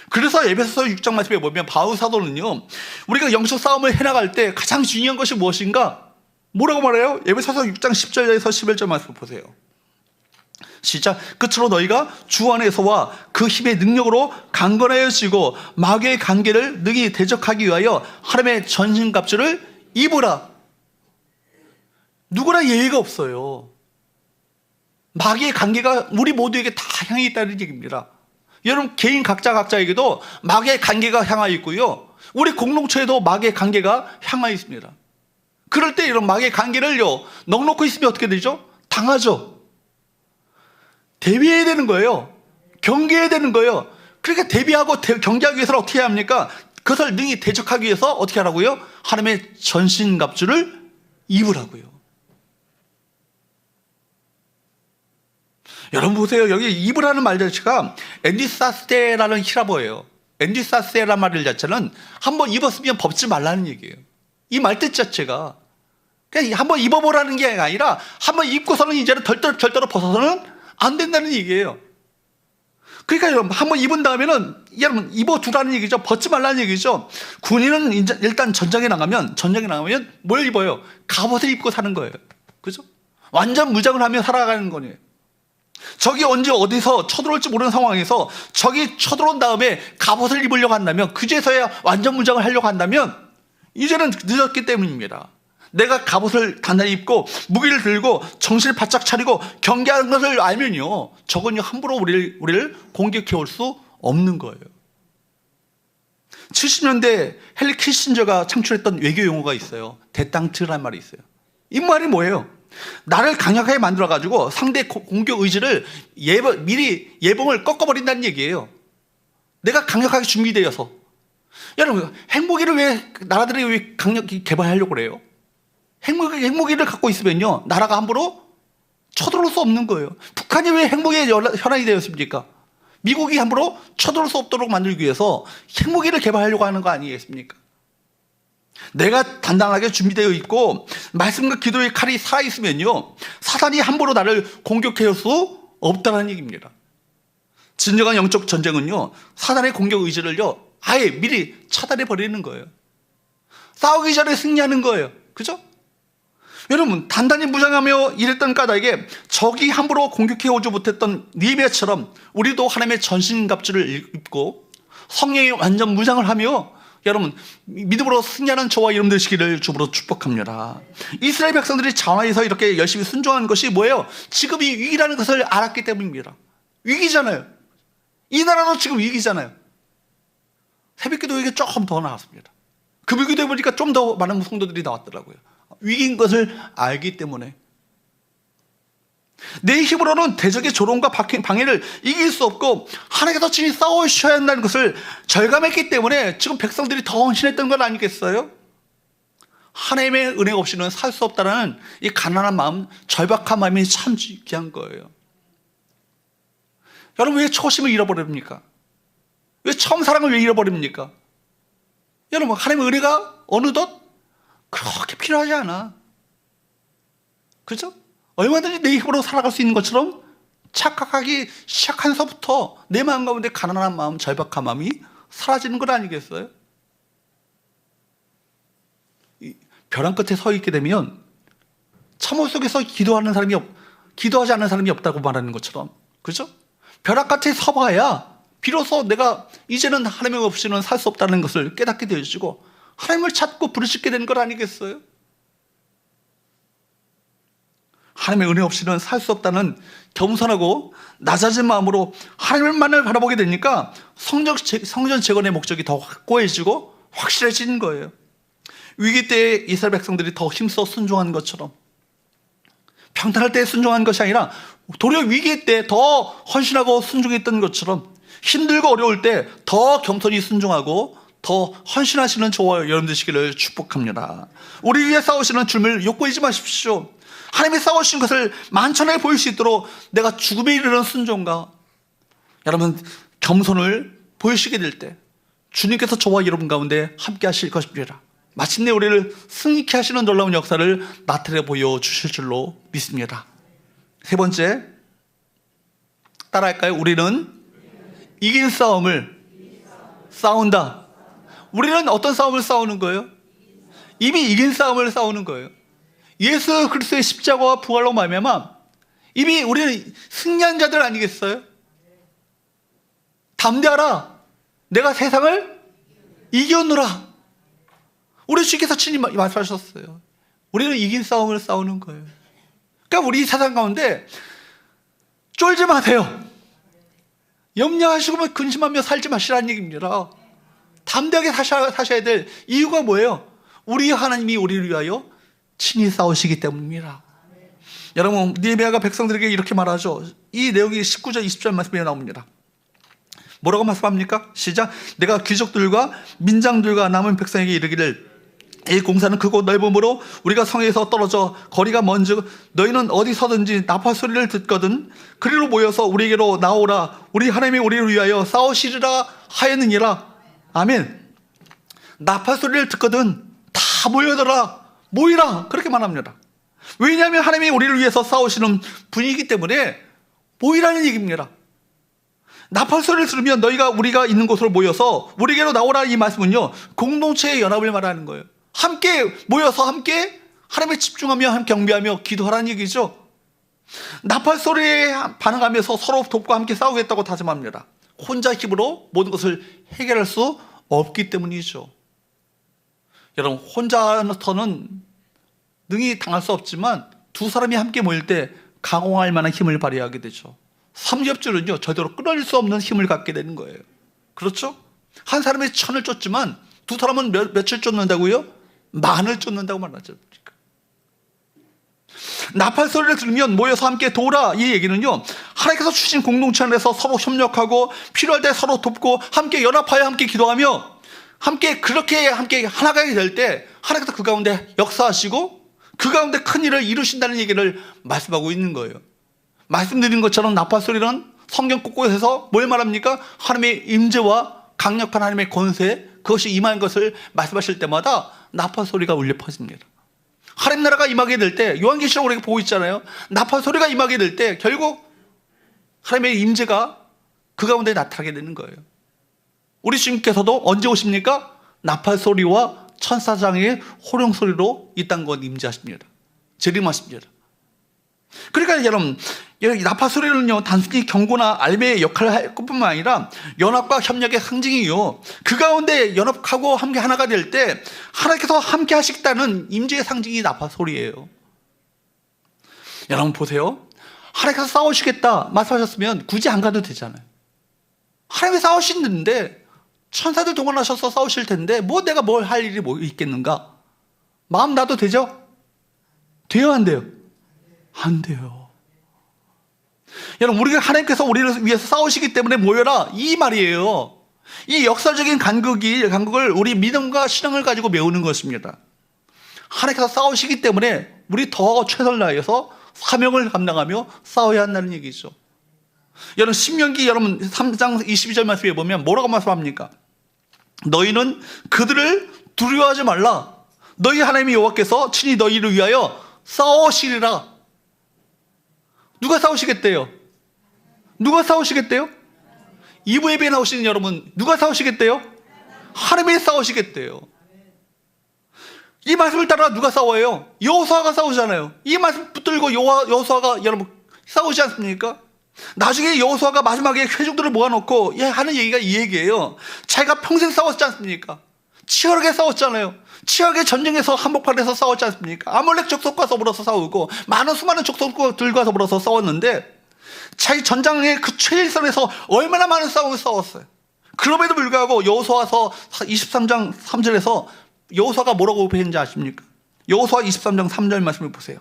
그래서 에베소서 6장 말씀에 보면 바울 사도는요, 우리가 영적 싸움을 해나갈 때 가장 중요한 것이 무엇인가? 뭐라고 말해요? 에베소서 6장 10절에서 11절 말씀 보세요. 시작. 끝으로 너희가 주 안에서와 그 힘의 능력으로 강건하여지고 마귀의 관계를 능히 대적하기 위하여 하나님의 전신갑주를 입으라. 누구나 예외가 없어요. 마귀의 관계가 우리 모두에게 다 향해 있다는 얘기입니다. 여러분, 개인 각자에게도 마귀의 관계가 향하여 있고요, 우리 공동체에도 마귀의 관계가 향하여 있습니다. 그럴 때 이런 마귀의 관계를요 넉넉히 있으면 어떻게 되죠? 당하죠. 대비해야 되는 거예요. 경계해야 되는 거예요. 그러니까 대비하고 경계하기 위해서는 어떻게 해야 합니까? 그것을 능히 대적하기 위해서 어떻게 하라고요? 하나님의 전신갑주를 입으라고요. 여러분 보세요. 여기 입으라는 말 자체가 엔디사스테라는 히라보예요. 엔디사스테라는 말 자체는 한번 입었으면 벗지 말라는 얘기예요. 이 말뜻 자체가 그냥 한번 입어보라는 게 아니라 한번 입고서는 이제는 절대로 벗어서는 안 된다는 얘기예요. 그러니까 여러분 한번 입은 다음에는 여러분 입어두라는 얘기죠. 벗지 말라는 얘기죠. 군인은 일단 전쟁에 나가면 뭘 입어요? 갑옷을 입고 사는 거예요. 그죠? 완전 무장을 하며 살아가는 거예요. 적이 언제 어디서 쳐들어올지 모르는 상황에서 적이 쳐들어온 다음에 갑옷을 입으려고 한다면, 그제서야 완전 무장을 하려고 한다면 이제는 늦었기 때문입니다. 내가 갑옷을 단단히 입고 무기를 들고 정신을 바짝 차리고 경계하는 것을 알면요, 적은 함부로 우리를 공격해 올 수 없는 거예요. 70년대 헨리 키신저가 창출했던 외교 용어가 있어요. 데땅트라는 말이 있어요. 이 말이 뭐예요? 나를 강력하게 만들어가지고 상대 공격 의지를 미리 예봉을 꺾어버린다는 얘기예요. 내가 강력하게 준비되어서. 여러분, 핵무기를 나라들이 왜 강력히 개발하려고 그래요? 핵무기를 갖고 있으면요, 나라가 함부로 쳐들어올 수 없는 거예요. 북한이 왜 핵무기에 현안이 되었습니까? 미국이 함부로 쳐들어올 수 없도록 만들기 위해서 핵무기를 개발하려고 하는 거 아니겠습니까? 내가 단단하게 준비되어 있고 말씀과 기도의 칼이 살아있으면요, 사단이 함부로 나를 공격할 수 없다는 얘기입니다. 진정한 영적 전쟁은요, 사단의 공격 의지를요 아예 미리 차단해 버리는 거예요. 싸우기 전에 승리하는 거예요. 그죠? 여러분, 단단히 무장하며 일했던 까닭에 적이 함부로 공격해 오지 못했던 니헤미야처럼 우리도 하나님의 전신갑주를 입고 성령의 완전 무장을 하며 여러분 믿음으로 승리하는 저와 여러분 되시기를 주로 축복합니다. 이스라엘 백성들이 장화에서 이렇게 열심히 순종한 것이 뭐예요? 지금 이 위기라는 것을 알았기 때문입니다. 위기잖아요. 이 나라도 지금 위기잖아요. 새벽기도 이게 조금 더 나왔습니다. 금요기도 보니까 좀 더 많은 성도들이 나왔더라고요. 위기인 것을 알기 때문에. 내 힘으로는 대적의 조롱과 방해를 이길 수 없고 하나님께서 친히 싸우셔야 한다는 것을 절감했기 때문에 지금 백성들이 더 헌신했던 건 아니겠어요? 하나님의 은혜 없이는 살 수 없다는 이 가난한 마음, 절박한 마음이 참 귀한 거예요. 여러분, 왜 초심을 잃어버립니까? 왜 처음 사랑을 왜 잃어버립니까? 여러분, 하나님의 은혜가 어느덧 그렇게 필요하지 않아. 그죠? 얼마든지 내 힘으로 살아갈 수 있는 것처럼 착각하기 시작한서부터 내 마음 가운데 가난한 마음, 절박한 마음이 사라지는 건 아니겠어요? 벼랑 끝에 서 있게 되면 참호 속에서 기도하지 않는 사람이 없다고 말하는 것처럼, 그죠? 벼랑 끝에 서봐야 비로소 내가 이제는 하나님 없이는 살 수 없다는 것을 깨닫게 되어지고 하나님을 찾고 부르짖게 되는 것 아니겠어요? 하나님의 은혜 없이는 살 수 없다는 겸손하고 낮아진 마음으로 하나님만을 바라보게 되니까 성전 재건의 목적이 더 확고해지고 확실해지는 거예요. 위기 때에 이스라엘 백성들이 더 힘써 순종한 것처럼, 평탄할 때 순종한 것이 아니라 도리어 위기 때 더 헌신하고 순종했던 것처럼 힘들고 어려울 때 더 겸손히 순종하고 더 헌신하시는 저와 여러분 되시기를 축복합니다. 우리 위해 싸우시는 주님을 욕보이지 마십시오. 하나님이 싸우신 것을 만천하게 보일 수 있도록 내가 죽음에 이르는 순종과 여러분 겸손을 보이시게 될 때 주님께서 저와 여러분 가운데 함께 하실 것입니다. 마침내 우리를 승리케 하시는 놀라운 역사를 나타내 보여주실 줄로 믿습니다. 세 번째, 따라할까요? 우리는 이긴 싸움을 싸운다. 우리는 어떤 싸움을 싸우는 거예요? 이미 이긴 싸움을 싸우는 거예요. 예수 그리스도의 십자가와 부활로 말미암아 이미 우리는 승리한 자들 아니겠어요? 담대하라, 내가 세상을 이겼노라. 우리 주께서 친히 말씀하셨어요. 우리는 이긴 싸움을 싸우는 거예요. 그러니까 우리 세상 가운데 쫄지 마세요. 염려하시고 근심하며 살지 마시라는 얘기입니다. 담대하게 사셔야 될 이유가 뭐예요? 우리 하나님이 우리를 위하여 친히 싸우시기 때문입니다. 여러분, 느헤미야가 백성들에게 이렇게 말하죠. 이 내용이 19절 20절 말씀에 나옵니다. 뭐라고 말씀합니까? 시작. 내가 귀족들과 민장들과 남은 백성에게 이르기를 이 공사는 크고 넓음으로 우리가 성에서 떨어져 거리가 먼즉 너희는 어디서든지 나팔 소리를 듣거든 그리로 모여서 우리에게로 나오라. 우리 하나님이 우리를 위하여 싸우시리라 하였느니라. 아멘. 나팔 소리를 듣거든 다 모여들라. 모이라. 그렇게 말합니다. 왜냐하면 하나님이 우리를 위해서 싸우시는 분이기 때문에 모이라는 얘기입니다. 나팔 소리를 들으면 너희가 우리가 있는 곳으로 모여서 우리에게로 나오라. 이 말씀은요, 공동체의 연합을 말하는 거예요. 함께 모여서 함께 하나님에 집중하며 함께 경배하며 기도하라는 얘기죠. 나팔 소리에 반응하면서 서로 돕고 함께 싸우겠다고 다짐합니다. 혼자 힘으로 모든 것을 해결할 수 없기 때문이죠. 여러분, 혼자서는 능히 당할 수 없지만 두 사람이 함께 모일 때 강화할 만한 힘을 발휘하게 되죠. 삼겹줄은요, 저대로 끊어질 수 없는 힘을 갖게 되는 거예요. 그렇죠? 한 사람이 천을 쫓지만 두 사람은 며칠 쫓는다고요? 만을 쫓는다고 말하죠. 나팔 소리를 들으면 모여서 함께 도우라. 이 얘기는요, 하나님께서 주신 공동체 안에서 서로 협력하고 필요할 때 서로 돕고 함께 연합하여 함께 기도하며 함께 그렇게 함께 하나가 될 때 하나님께서 그 가운데 역사하시고 그 가운데 큰 일을 이루신다는 얘기를 말씀하고 있는 거예요. 말씀드린 것처럼 나팔 소리는 성경 곳곳에서 뭘 말합니까? 하나님의 임재와 강력한 하나님의 권세, 그것이 임한 것을 말씀하실 때마다 나팔 소리가 울려 퍼집니다. 하나님 나라가 임하게 될 때, 요한계시록 우리가 보고 있잖아요. 나팔 소리가 임하게 될 때 결국 하나님의 임재가 그 가운데 나타나게 되는 거예요. 우리 주님께서도 언제 오십니까? 나팔 소리와 천사장의 호령 소리로 이 땅과 임재하십니다. 재림하십니다. 그러니까 여러분, 나팔 소리는요, 단순히 경고나 알매의 역할을 할 것뿐만 아니라 연합과 협력의 상징이요, 그 가운데 연합하고 함께 하나가 될 때 하나님께서 함께 하시겠다는 임재의 상징이 나팔 소리예요. 여러분 보세요. 하나님께서 싸우시겠다 말씀하셨으면 굳이 안 가도 되잖아요. 하나님이 싸우시는데 천사들 동원하셔서 싸우실 텐데 뭐 내가 뭘 할 일이 뭐 있겠는가? 마음 놔도 되죠? 돼요, 안 돼요? 안 돼요. 여러분, 우리가 하나님께서 우리를 위해서 싸우시기 때문에 모여라, 이 말이에요. 이 역사적인 간극을 우리 믿음과 신앙을 가지고 메우는 것입니다. 하나님께서 싸우시기 때문에 우리 더 최선을 다해서 사명을 감당하며 싸워야 한다는 얘기죠. 여러분, 신명기 여러분 3장 22절 말씀에 보면 뭐라고 말씀합니까? 너희는 그들을 두려워하지 말라. 너희 하나님의 여호와께서 친히 너희를 위하여 싸우시리라. 누가 싸우시겠대요? 누가 싸우시겠대요? 이부 예배에 나오시는 여러분, 누가 싸우시겠대요? 하나님이 싸우시겠대요. 이 말씀을 따라 누가 싸워요? 여호수아가 싸우잖아요. 이 말씀 붙들고 여호수아가 여러분 싸우지 않습니까? 나중에 여호수아가 마지막에 회중들을 모아놓고 하는 얘기가 이 얘기예요. 자기가 평생 싸웠지 않습니까? 치열하게 싸웠잖아요. 치열하게 전쟁에서 한복판에서 싸웠지 않습니까? 아몰렉 족속과 더불어서 싸우고 수많은 족속들과 더불어서 싸웠는데 자기 전장의 그 최일선에서 얼마나 많은 싸움을 싸웠어요. 그럼에도 불구하고 여호수아서 23장 3절에서 여호수아가 뭐라고 했는지 아십니까? 여호수아 23장 3절 말씀을 보세요.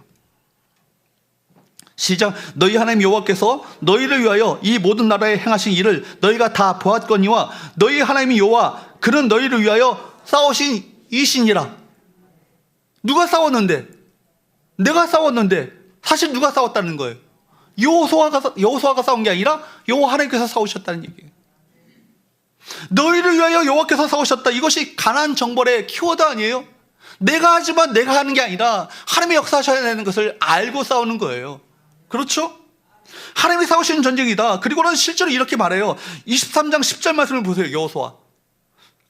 시작. 너희 하나님 여호와께서 너희를 위하여 이 모든 나라에 행하신 일을 너희가 다 보았거니와 너희 하나님 여호와 그는 너희를 위하여 싸우신 이신이라. 누가 싸웠는데? 내가 싸웠는데 사실 누가 싸웠다는 거예요? 여호수아가 싸운 게 아니라 여호와 하나님께서 싸우셨다는 얘기예요. 너희를 위하여 여호와께서 싸우셨다. 이것이 가나안 정벌의 키워드 아니에요? 내가 하지만 내가 하는 게 아니라 하나님이 역사하셔야 되는 것을 알고 싸우는 거예요. 그렇죠? 하나님이 싸우시는 전쟁이다. 그리고는 실제로 이렇게 말해요. 23장 10절 말씀을 보세요. 여호수아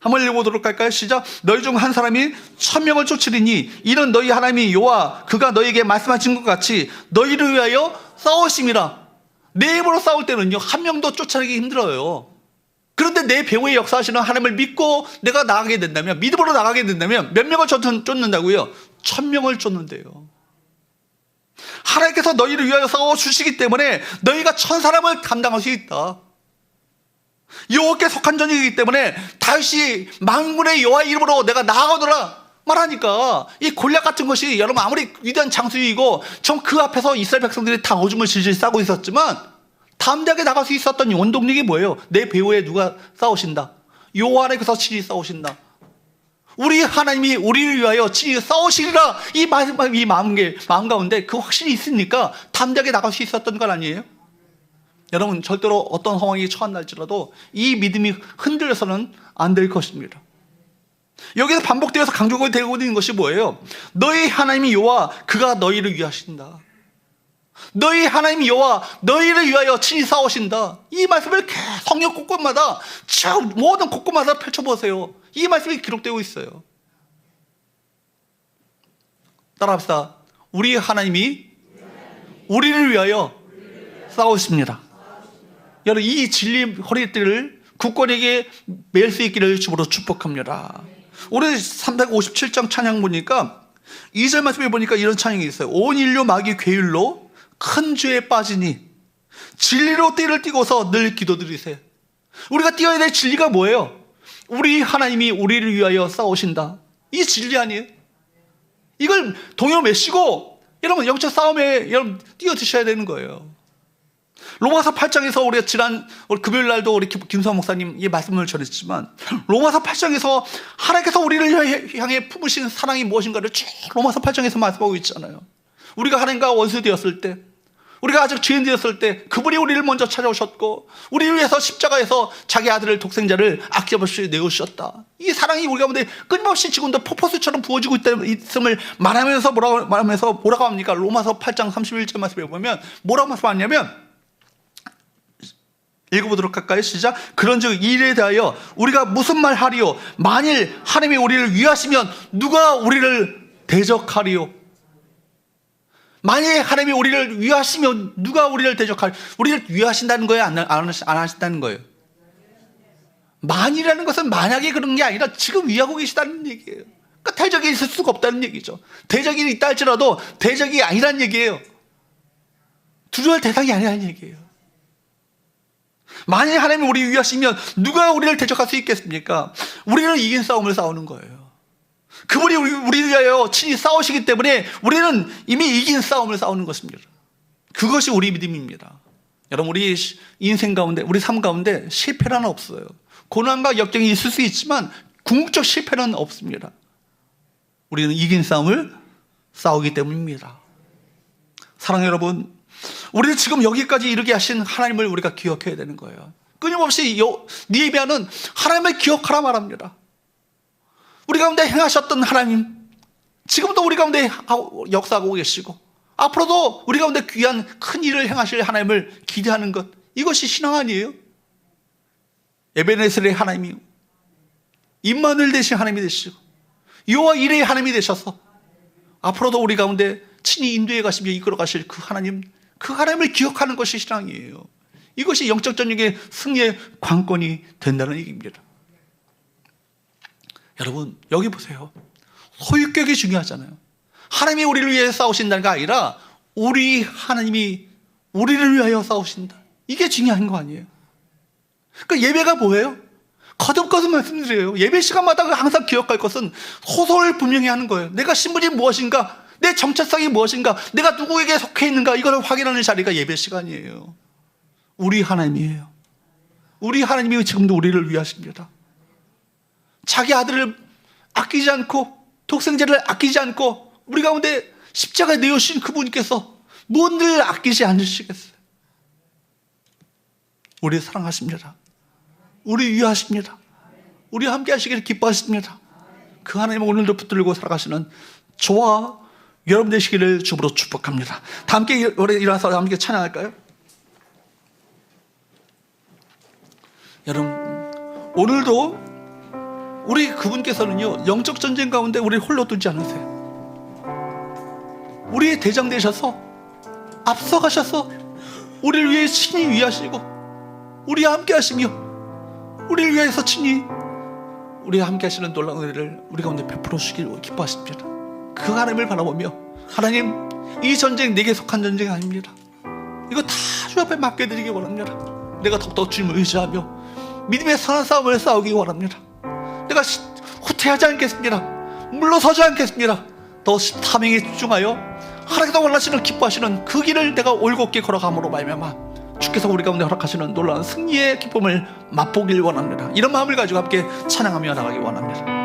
한번 읽어보도록 할까요? 시작. 너희 중 한 사람이 1000명을 쫓으리니 이는 너희 하나님이 여호와 그가 너희에게 말씀하신 것 같이 너희를 위하여 싸우심이라. 내 힘으로 싸울 때는요, 한 명도 쫓아내기 힘들어요. 그런데 내 배후에 역사하시는 하나님을 믿고 내가 나가게 된다면, 믿음으로 나가게 된다면 몇 명을 쫓는다고요? 1000명을 쫓는데요. 하나님께서 너희를 위하여 싸워주시기 때문에 너희가 1000사람을 감당할 수 있다. 여호와께 속한 전쟁이기 때문에 다시 만군의 여호와 이름으로 내가 나아가노라 말하니까 이 골리앗 같은 것이 여러분 아무리 위대한 장수이고 전 그 앞에서 이스라엘 백성들이 다 오줌을 질질 싸고 있었지만 담대하게 나갈 수 있었던 원동력이 뭐예요? 내 배후에 누가 싸우신다. 여호와 하나님께서 친히 싸우신다. 우리 하나님이 우리를 위하여 친히 싸우시리라. 이 마음 가운데 그 확신이 있으니까 담대하게 나갈 수 있었던 건 아니에요? 여러분, 절대로 어떤 상황이 처한날지라도 이 믿음이 흔들려서는 안 될 것입니다. 여기서 반복되어서 강조가 되고 있는 것이 뭐예요? 너희 하나님이 여호와, 그가 너희를 위하신다. 너희 하나님 여호와 너희를 위하여 친히 싸우신다. 이 말씀을 성경 곳곳마다, 모든 곳곳마다 펼쳐보세요. 이 말씀이 기록되고 있어요. 따라합시다. 우리 하나님이 우리를 위하여 싸우십니다. 여러분, 이 진리 허리띠를 굳건하게 맬 수 있기를 주로 축복합니다. 오늘 357장 찬양 보니까 2절 말씀에 보니까 이런 찬양이 있어요. 온 인류 마귀 괴율로 큰 죄에 빠지니 진리로 띠를 띠고서 늘 기도드리세요. 우리가 띄어야 될 진리가 뭐예요? 우리 하나님이 우리를 위하여 싸우신다. 이 진리 아니에요? 이걸 동요 메시고 여러분 영적 싸움에 여러분 뛰어드셔야 되는 거예요. 로마서 8장에서 우리가 지난 금요일 날도 우리 김수환 목사님 이 말씀을 전했지만, 로마서 8장에서 하나님께서 우리를 향해 품으신 사랑이 무엇인가를 쭉 로마서 8장에서 말씀하고 있잖아요. 우리가 하나님과 원수 되었을 때, 우리가 아직 죄인 되었을 때 그분이 우리를 먼저 찾아오셨고 우리를 위해서 십자가에서 자기 아들을, 독생자를 아낌없이 내어주셨다. 이 사랑이 우리 가운데 끊임없이 지금도 폭포수처럼 부어지고 있음을 말하면서 뭐라고 합니까? 로마서 8장 31절 말씀에 보면 뭐라고 말씀하냐면, 읽어보도록 할까요? 시작. 그런즉 이에 대하여 우리가 무슨 말 하리요? 만일 하나님이 우리를 위하시면 누가 우리를 대적하리요? 만일 하나님이 우리를 위하시면 누가 우리를 대적하리요? 우리를 위하신다는 거예요? 안 하신다는 거예요? 만이라는 것은 만약에 그런 게 아니라 지금 위하고 계시다는 얘기예요. 그러니까 대적이 있을 수가 없다는 얘기죠. 대적이 있다 할지라도 대적이 아니란 얘기예요. 두려워할 대상이 아니라는 얘기예요. 만일 하나님이 우리 위하시면 누가 우리를 대적할 수 있겠습니까? 우리는 이긴 싸움을 싸우는 거예요. 그분이 우리를 위하여 친히 싸우시기 때문에 우리는 이미 이긴 싸움을 싸우는 것입니다. 그것이 우리 믿음입니다. 여러분, 우리 인생 가운데, 우리 삶 가운데 실패는 없어요. 고난과 역경이 있을 수 있지만 궁극적 실패는 없습니다. 우리는 이긴 싸움을 싸우기 때문입니다. 사랑하는 여러분, 우리를 지금 여기까지 이르게 하신 하나님을 우리가 기억해야 되는 거예요. 끊임없이 느헤미야는 하나님을 기억하라 말합니다. 우리 가운데 행하셨던 하나님, 지금도 우리 가운데 역사하고 계시고 앞으로도 우리 가운데 귀한 큰 일을 행하실 하나님을 기대하는 것, 이것이 신앙 아니에요? 에베네셀의 하나님이 임마누엘 되신 하나님이 되시고 여호와 이레의 하나님이 되셔서 앞으로도 우리 가운데 친히 인도해 가시며 이끌어 가실 그 하나님을 기억하는 것이 신앙이에요. 이것이 영적 전쟁의 승리의 관건이 된다는 얘기입니다. 여러분, 여기 보세요. 소유격이 중요하잖아요. 하나님이 우리를 위해 싸우신다는 게 아니라 우리 하나님이 우리를 위하여 싸우신다. 이게 중요한 거 아니에요? 그러니까 예배가 뭐예요? 거듭거듭 말씀드려요. 예배 시간마다 항상 기억할 것은 호소를 분명히 하는 거예요. 내가 신분이 무엇인가, 내 정체성이 무엇인가, 내가 누구에게 속해 있는가, 이걸 확인하는 자리가 예배 시간이에요. 우리 하나님이에요. 우리 하나님이 지금도 우리를 위하십니다. 자기 아들을 아끼지 않고 독생자를 아끼지 않고 우리 가운데 십자가에 내어주신 그분께서 뭔들 아끼지 않으시겠어요? 우리 사랑하십니다. 우리 위하십니다. 우리 함께 하시기를 기뻐하십니다. 그 하나님을 오늘도 붙들고 살아가시는 저와 여러분 되시기를 주부로 축복합니다. 다 함께 우리 일어나서 함께 찬양할까요? 여러분, 오늘도 우리 그분께서는요, 영적 전쟁 가운데 우리를 홀로 두지 않으세요. 우리의 대장 되셔서 앞서가셔서 우리를 위해 친히 위하시고 우리와 함께 하시며 우리를 위해서 친히 우리와 함께 하시는 놀라운 은혜를 우리 가운데 베풀어 주시길 기뻐하십니다. 그 하나님을 바라보며, 하나님, 이 전쟁 내게 속한 전쟁이 아닙니다. 이거 다 주 앞에 맡겨드리기 원합니다. 내가 더욱더 주님을 의지하며 믿음의 선한 싸움을 싸우기 원합니다. 내가 후퇴하지 않겠습니다. 물러서지 않겠습니다. 더 사명에 집중하여 하나님께서 원하시는 기뻐하시는 그 길을 내가 올곧게 걸어감으로 말미암아 주께서 우리 가운데 허락하시는 놀라운 승리의 기쁨을 맛보길 원합니다. 이런 마음을 가지고 함께 찬양하며 나가기 원합니다.